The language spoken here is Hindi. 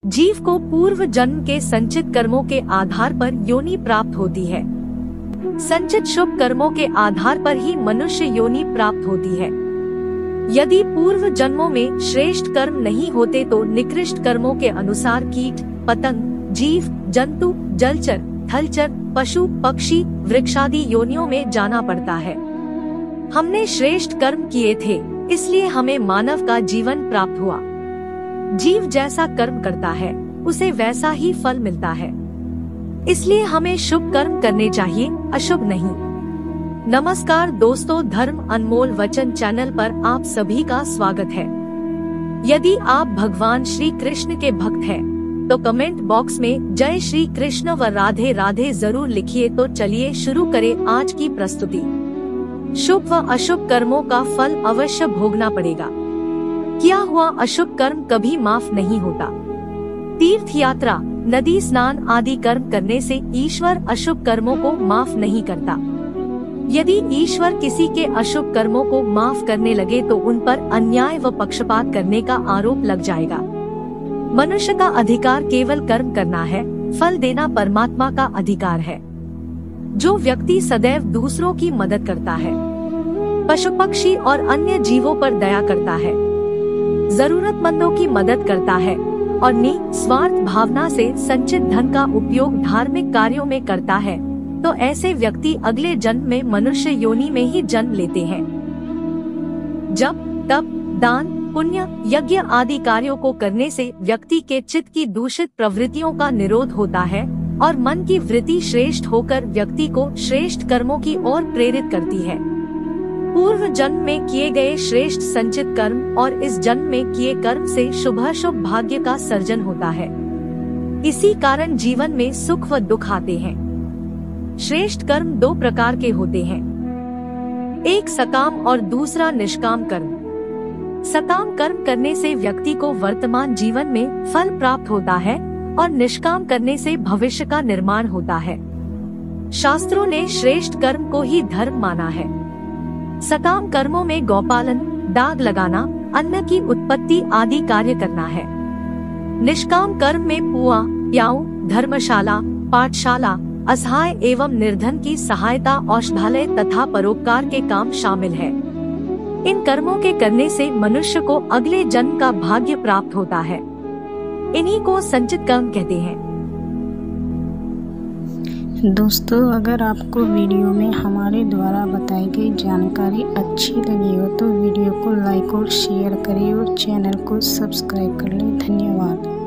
जीव को पूर्व जन्म के संचित कर्मों के आधार पर योनि प्राप्त होती है। संचित शुभ कर्मों के आधार पर ही मनुष्य योनि प्राप्त होती है। यदि पूर्व जन्मों में श्रेष्ठ कर्म नहीं होते तो निकृष्ट कर्मों के अनुसार कीट, पतंग, जीव, जंतु, जलचर, थलचर, पशु, पक्षी, वृक्षादि योनियों में जाना पड़ता है। हमने श्रेष्ठ कर्म किए थे, इसलिए हमें मानव का जीवन प्राप्त हुआ। जीव जैसा कर्म करता है, उसे वैसा ही फल मिलता है। इसलिए हमें शुभ कर्म करने चाहिए, अशुभ नहीं। नमस्कार दोस्तों, धर्म अनमोल वचन चैनल पर आप सभी का स्वागत है। यदि आप भगवान श्री कृष्ण के भक्त हैं, तो कमेंट बॉक्स में जय श्री कृष्ण व राधे राधे जरूर लिखिए। तो चलिए शुरू करें आज की प्रस्तुति। शुभ व अशुभ कर्मों का फल अवश्य भोगना पड़ेगा। किया हुआ अशुभ कर्म कभी माफ नहीं होता। तीर्थ यात्रा, नदी स्नान आदि कर्म करने से ईश्वर अशुभ कर्मों को माफ नहीं करता। यदि ईश्वर किसी के अशुभ कर्मों को माफ करने लगे तो उन पर अन्याय व पक्षपात करने का आरोप लग जाएगा। मनुष्य का अधिकार केवल कर्म करना है, फल देना परमात्मा का अधिकार है। जो व्यक्ति सदैव दूसरों की मदद करता है, पशु पक्षी और अन्य जीवों पर दया करता है, जरूरतमंदों की मदद करता है और निस्वार्थ भावना से संचित धन का उपयोग धार्मिक कार्यों में करता है, तो ऐसे व्यक्ति अगले जन्म में मनुष्य योनि में ही जन्म लेते हैं। जप, तप, दान, पुण्य, यज्ञ आदि कार्यों को करने से व्यक्ति के चित्त की दूषित प्रवृत्तियों का निरोध होता है और मन की वृत्ति श्रेष्ठ होकर व्यक्ति को श्रेष्ठ कर्मों की ओर प्रेरित करती है। पूर्व जन्म में किए गए श्रेष्ठ संचित कर्म और इस जन्म में किए कर्म से शुभाशुभ भाग्य का सर्जन होता है। इसी कारण जीवन में सुख व दुख आते हैं। श्रेष्ठ कर्म दो प्रकार के होते हैं, एक सकाम और दूसरा निष्काम कर्म। सकाम कर्म करने से व्यक्ति को वर्तमान जीवन में फल प्राप्त होता है और निष्काम करने से भविष्य का निर्माण होता है। शास्त्रों ने श्रेष्ठ कर्म को ही धर्म माना है। सकाम कर्मों में गौपालन, दाग लगाना, अन्न की उत्पत्ति आदि कार्य करना है। निष्काम कर्म में पुआ, प्याऊ, धर्मशाला, पाठशाला, असहाय एवं निर्धन की सहायता, औषधालय तथा परोपकार के काम शामिल है। इन कर्मों के करने से मनुष्य को अगले जन्म का भाग्य प्राप्त होता है। इन्हीं को संचित कर्म कहते हैं। दोस्तों, अगर आपको वीडियो में हमारे द्वारा बताई गई जानकारी अच्छी लगी हो तो वीडियो को लाइक और शेयर करें और चैनल को सब्सक्राइब कर लें। धन्यवाद।